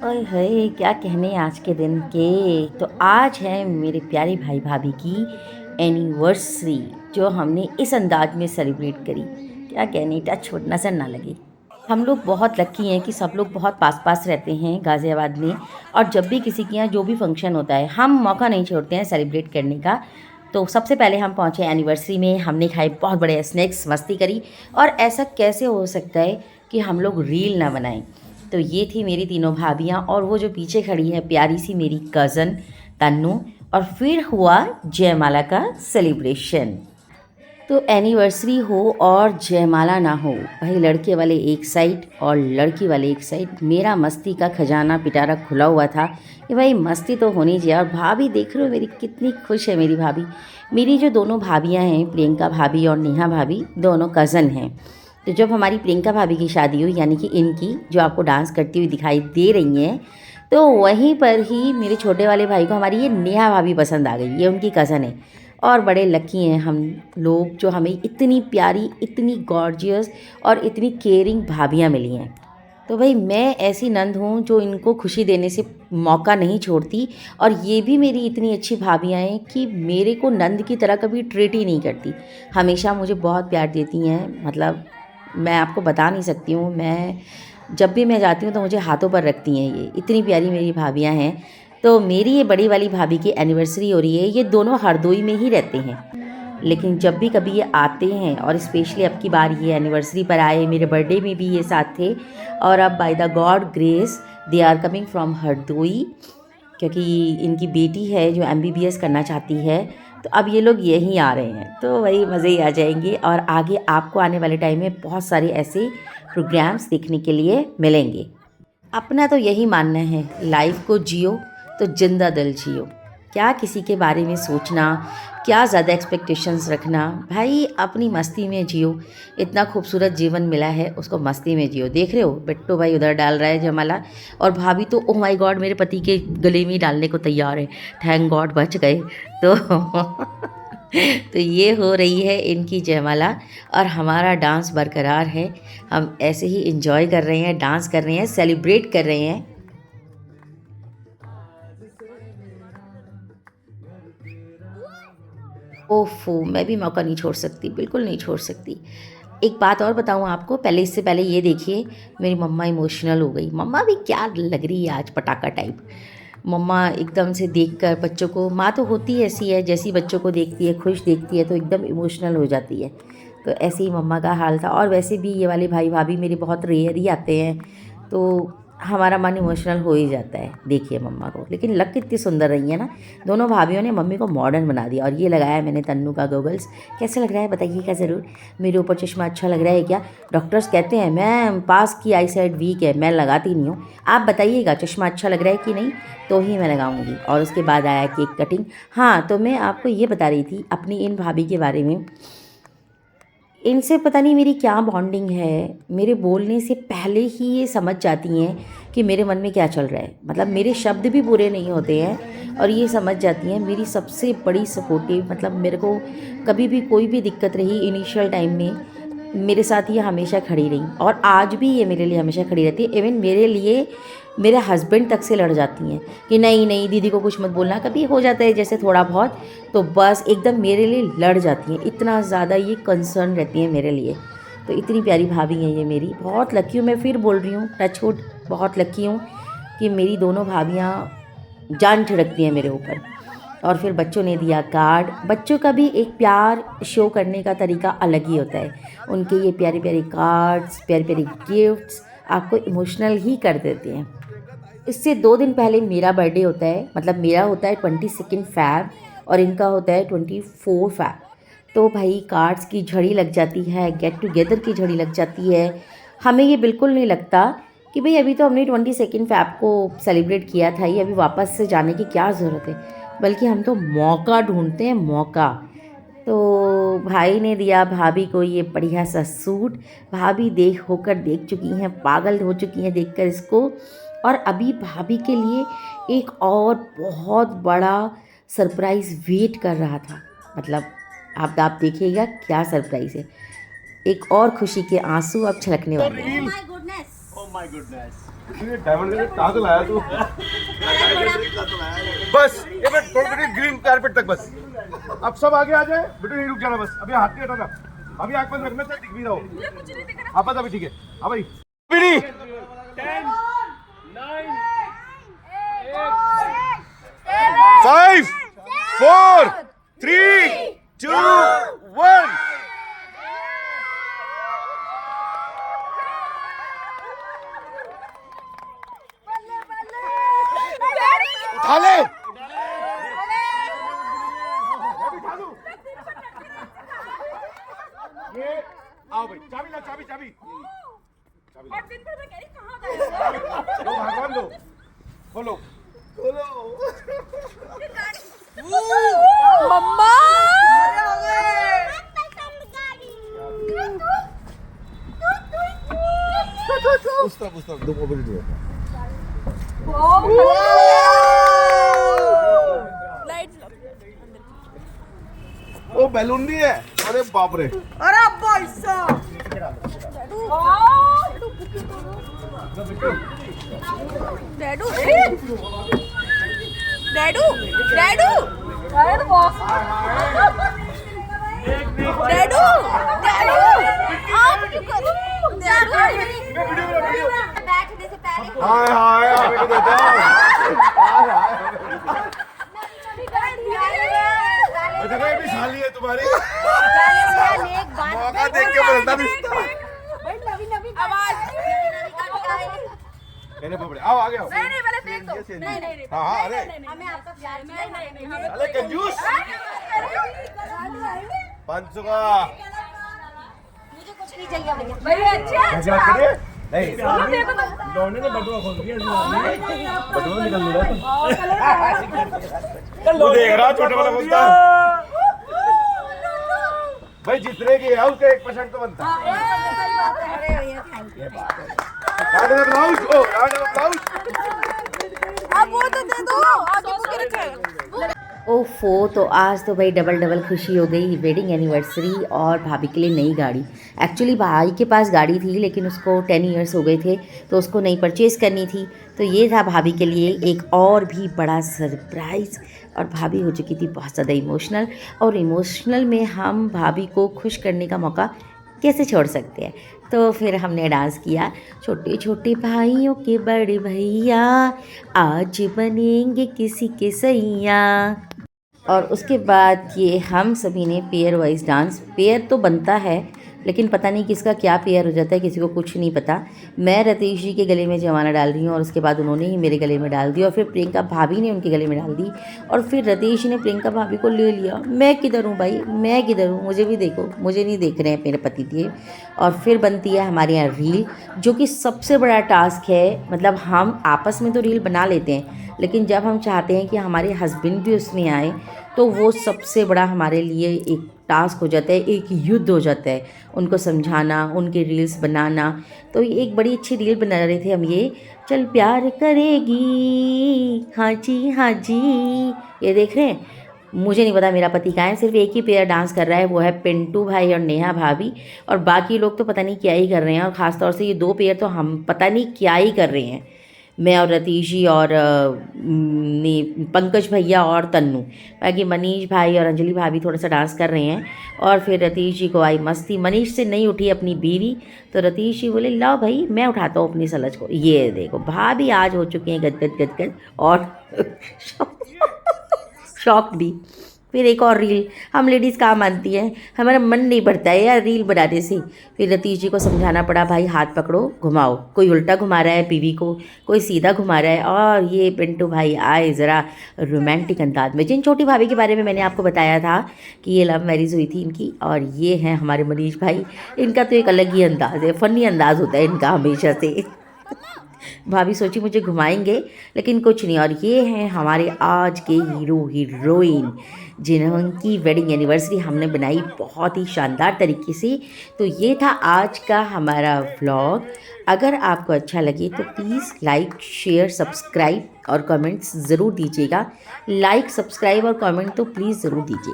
ओए होए क्या कहने आज के दिन के। तो आज है मेरे प्यारे भाई भाभी की एनिवर्सरी, जो हमने इस अंदाज में सेलिब्रेट करी। क्या कहने, टच वुड नज़र ना लगे। हम लोग बहुत लकी हैं कि सब लोग बहुत पास पास रहते हैं गाज़ियाबाद में, और जब भी किसी के यहाँ जो भी फंक्शन होता है हम मौका नहीं छोड़ते हैं सेलिब्रेट करने का। तो सबसे पहले हम पहुँचे एनिवर्सरी में, हमने खाए बहुत बड़े स्नैक्स, मस्ती करी। और ऐसा कैसे हो सकता है कि हम लोग रील ना बनाएं। तो ये थी मेरी तीनों भाभियाँ, और वो जो पीछे खड़ी है प्यारी सी मेरी कज़न तन्नू। और फिर हुआ जयमाला का सेलिब्रेशन। तो एनिवर्सरी हो और जयमाला ना हो, भाई लड़के वाले एक साइड और लड़की वाले एक साइड, मेरा मस्ती का खजाना पिटारा खुला हुआ था कि भाई मस्ती तो होनी चाहिए। और भाभी देख रहे हो मेरी कितनी खुश है मेरी भाभी। मेरी जो दोनों भाभियां हैं, प्रियंका भाभी और नेहा भाभी, दोनों कज़न हैं। तो जब हमारी प्रियंका भाभी की शादी हुई, यानी कि इनकी, जो आपको डांस करती हुई दिखाई दे रही हैं, तो वहीं पर ही मेरे छोटे वाले भाई को हमारी ये नेहा भाभी पसंद आ गई। ये उनकी कज़न है। और बड़े लकी हैं हम लोग, जो हमें इतनी प्यारी, इतनी गॉर्जियस और इतनी केयरिंग भाभियाँ मिली हैं। तो भाई मैं ऐसी नंद हूँ जो इनको खुशी देने से मौका नहीं छोड़ती। और ये भी मेरी इतनी अच्छी भाभियाँ हैं कि मेरे को नंद की तरह कभी ट्रीट ही नहीं करती। हमेशा मुझे बहुत प्यार देती हैं। मतलब मैं आपको बता नहीं सकती हूँ। मैं जब भी मैं जाती हूँ तो मुझे हाथों पर रखती हैं। ये इतनी प्यारी मेरी भाभियाँ हैं। तो मेरी ये बड़ी वाली भाभी की एनिवर्सरी हो रही है। ये दोनों हरदोई में ही रहते हैं, लेकिन जब भी कभी ये आते हैं, और स्पेशली अब की बार ये एनिवर्सरी पर आए, मेरे बर्थडे में भी ये साथ थे। और अब by the god grace they are coming from Hardoi, क्योंकि इनकी बेटी है जो MBBS करना चाहती है। तो अब ये लोग यहीं आ रहे हैं, तो वही मज़े ही आ जाएंगे। और आगे आपको आने वाले टाइम में बहुत सारे ऐसे प्रोग्राम्स देखने के लिए मिलेंगे। अपना तो यही मानना है, लाइफ को जियो तो जिंदा दिल जियो। क्या किसी के बारे में सोचना, क्या ज़्यादा एक्सपेक्टेशंस रखना। भाई अपनी मस्ती में जियो। इतना खूबसूरत जीवन मिला है, उसको मस्ती में जियो। देख रहे हो बिट्टू भाई उधर डाल रहा है जयमाला, और भाभी तो ओह माय गॉड मेरे पति के गले में ही डालने को तैयार है। थैंक गॉड बच गए। तो तो ये हो रही है इनकी जयमाला, और हमारा डांस बरकरार है। हम ऐसे ही इंजॉय कर रहे हैं, डांस कर रहे हैं, सेलिब्रेट कर रहे हैं। ओफो, मैं भी मौका नहीं छोड़ सकती, बिल्कुल नहीं छोड़ सकती। एक बात और बताऊँ आपको, पहले इससे पहले ये देखिए, मेरी मम्मा इमोशनल हो गई। मम्मा भी क्या लग रही है आज, पटाखा टाइप। मम्मा एकदम से देखकर बच्चों को, माँ तो होती ऐसी है, जैसी बच्चों को देखती है, खुश देखती है तो एकदम इमोशनल हो जाती है। तो ऐसे ही मम्मा का हाल था। और वैसे भी ये वाले भाई भाभी मेरे बहुत रेयर ही आते हैं, तो हमारा मन इमोशनल हो ही जाता है। देखिए मम्मा को, लेकिन लग कितनी सुंदर रही है ना। दोनों भाभीियों ने मम्मी को मॉडर्न बना दिया। और ये लगाया मैंने तन्नू का गोगल्स। कैसे लग रहा है बताइएगा ज़रूर। मेरे ऊपर चश्मा अच्छा लग रहा है क्या? डॉक्टर्स कहते हैं मैम पास की आई साइड वीक है, मैं लगाती नहीं हूँ। आप बताइएगा चश्मा अच्छा लग रहा है कि नहीं, तो ही मैं लगाऊंगी। और उसके बाद आया केक कटिंग। हाँ, तो मैं आपको ये बता रही थी अपनी इन भाभी के बारे में। इनसे पता नहीं मेरी क्या बॉन्डिंग है, मेरे बोलने से पहले ही ये समझ जाती हैं कि मेरे मन में क्या चल रहा है। मतलब मेरे शब्द भी बुरे नहीं होते हैं, और ये समझ जाती हैं। मेरी सबसे बड़ी सपोर्टिव, मतलब मेरे को कभी भी कोई भी दिक्कत रही इनिशियल टाइम में, मेरे साथ ये हमेशा खड़ी रही। और आज भी ये मेरे लिए हमेशा खड़ी रहती है। इवन मेरे लिए मेरे हस्बैंड तक से लड़ जाती हैं कि नहीं नहीं दीदी को कुछ मत बोलना। कभी हो जाता है जैसे थोड़ा बहुत, तो बस एकदम मेरे लिए लड़ जाती हैं। इतना ज़्यादा ये कंसर्न रहती हैं मेरे लिए। तो इतनी प्यारी भाभी हैं ये मेरी। बहुत लकी हूँ, मैं फिर बोल रही हूँ, टच वुड, बहुत लकी हूँ कि मेरी दोनों भाभियाँ जान छिड़कती हैं मेरे ऊपर। और फिर बच्चों ने दिया कार्ड। बच्चों का भी एक प्यार शो करने का तरीका अलग ही होता है। उनके ये प्यारे प्यारे कार्ड्स, प्यारे प्यारे गिफ्ट्स आपको इमोशनल ही कर देते हैं। इससे 2 दिन पहले मेरा बर्थडे होता है। मतलब मेरा होता है 22 फ़ैब और इनका होता है 24 फ़ैब। तो भाई कार्ड्स की झड़ी लग जाती है, गेट टुगेदर की झड़ी लग जाती है। हमें ये बिल्कुल नहीं लगता कि भाई अभी तो हमने 22 फ़ैब को सेलिब्रेट किया था, ये अभी वापस से जाने की क्या ज़रूरत है। बल्कि हम तो मौका ढूंढते हैं, मौका। तो भाई ने दिया भाभी को ये बढ़िया सा सूट। भाभी देख चुकी हैं, पागल हो चुकी हैं देखकर इसको। और अभी भाभी के लिए एक और बहुत बड़ा सरप्राइज़ वेट कर रहा था। मतलब आप देखिएगा क्या सरप्राइज़ है। एक और खुशी के आंसू अब छलकने वाले हैं। Oh my goodness. डायमंड कहाँ से लाया तू? बस ये बस थोड़ा बेटे ग्रीन कारपेट तक बस। अब सब आगे आ जाए बेटे, नहीं रुक जाना बस, अभी हाथ नहीं हटाना, अभी आँख बंद रखना, चाहे दिख भी रहा हो आप बस अभी, ठीक है? हाँ भाई, अभी नहीं। 10 9 8 5 4 3 2 1। उठा ले, ये आओ भाई, चाबी ला, चाबी चाबी लो, भगवान लो, बोलो मम्मा उस तरफ दो मोबाइल दो। वो बैलून नहीं है, अरे बाप रे, अरे भाई साहब डैडू डैडू डैडू डैडू डैडू आप क्यों कर बैठने से पहले हाय हाय आप को देता हाय हाय, देखो ये भी साली है तुम्हारी, मौका देख के बदलता नहीं। कहने बाप रे, आओ आगे आओ। नहीं पहले देख दो। नहीं हाँ हाँ, अरे हमें आपका प्यार नहीं अरे कंजूस, 500 का मुझे कुछ नहीं चाहिए भैया। भैया अच्छा कैसे बात करिए? नहीं देखो तो लौंडे ने बटुआ खोल दिया, बटुआ निकल रहा वो देख रहा छोटे वाला बोलता भाई, जितने की है उसका 1% तो बनता है। अरे भैया thank you. Round of applause, oh round of applause. अब वो तो दे दो आगे बुक रखे। ओफो, तो आज तो भाई डबल डबल खुशी हो गई, वेडिंग एनिवर्सरी और भाभी के लिए नई गाड़ी। एक्चुअली भाई के पास गाड़ी थी लेकिन उसको 10 इयर्स हो गए थे तो उसको नई परचेज़ करनी थी, तो ये था भाभी के लिए एक और भी बड़ा सरप्राइज़। और भाभी हो चुकी थी बहुत ज़्यादा इमोशनल, और इमोशनल में हम भाभी को खुश करने का मौका कैसे छोड़ सकते हैं। तो फिर हमने डांस किया, छोटे छोटे भाइयों के बड़े भैया आज बनेंगे किसी के सैया। और उसके बाद ये हम सभी ने पेयर वाइज डांस, पेयर तो बनता है लेकिन पता नहीं किसका क्या पेयर हो जाता है, किसी को कुछ नहीं पता। मैं रतीश जी के गले में जमाना डाल रही हूँ और उसके बाद उन्होंने ही मेरे गले में डाल दी, और फिर प्रियंका भाभी ने उनके गले में डाल दी, और फिर रतीश जी ने प्रियंका भाभी को ले लिया। मैं किधर हूँ भाई, मैं किधर हूँ, मुझे भी देखो, मुझे नहीं देख रहे हैं मेरे पति देव। और फिर बनती है हमारे यहाँ रील, जो कि सबसे बड़ा टास्क है। मतलब हम आपस में तो रील बना लेते हैं लेकिन जब हम चाहते हैं कि हमारे हस्बैंड भी उसमें आए तो वो सबसे बड़ा हमारे लिए एक टास्क हो जाता है, एक युद्ध हो जाता है, उनको समझाना, उनके रील्स बनाना। तो एक बड़ी अच्छी रील बना रहे थे हम, ये चल प्यार करेगी हाँ जी ये देख रहे हैं। मुझे नहीं पता मेरा पति कहाँ है, सिर्फ एक ही पेयर डांस कर रहा है, वो है पिंटू भाई और नेहा भाभी, और बाकी लोग तो पता नहीं क्या ही कर रहे हैं। और ख़ासतौर से ये दो पेयर तो हम पता नहीं क्या ही कर रहे हैं, मैं और रतीश जी और पंकज भैया और तन्नू। बाकी मनीष भाई और अंजलि भाभी थोड़ा सा डांस कर रहे हैं। और फिर रतीश जी को आई मस्ती, मनीष से नहीं उठी अपनी बीवी, तो रतीश जी बोले लाओ भाई मैं उठाता हूँ अपनी सलज को। ये देखो भाभी आज हो चुकी हैं गदगद और शॉक भी। फिर एक और रील, हम लेडीज़ कहाँ मानती हैं, हमारा मन नहीं भरता है यार रील बनाने से। फिर रतीश जी को समझाना पड़ा, भाई हाथ पकड़ो घुमाओ, कोई उल्टा घुमा रहा है बीवी को, कोई सीधा घुमा रहा है। और ये पिंटू भाई आए ज़रा रोमांटिक अंदाज में। जिन छोटी भाभी के बारे में मैंने आपको बताया था कि ये लव मैरिज हुई थी इनकी, और ये हैं हमारे मनीष भाई। इनका तो एक अलग ही अंदाज़ है, फ़नी अंदाज़ होता है इनका हमेशा से। भाभी सोची मुझे घुमाएंगे लेकिन कुछ नहीं। और ये हैं हमारे आज के हीरो हीरोइन, जिनकी वेडिंग एनिवर्सरी हमने बनाई बहुत ही शानदार तरीके से। तो ये था आज का हमारा व्लॉग। अगर आपको अच्छा लगे तो प्लीज़ लाइक शेयर सब्सक्राइब और कमेंट्स ज़रूर दीजिएगा। लाइक सब्सक्राइब और कमेंट तो प्लीज़ ज़रूर दीजिए।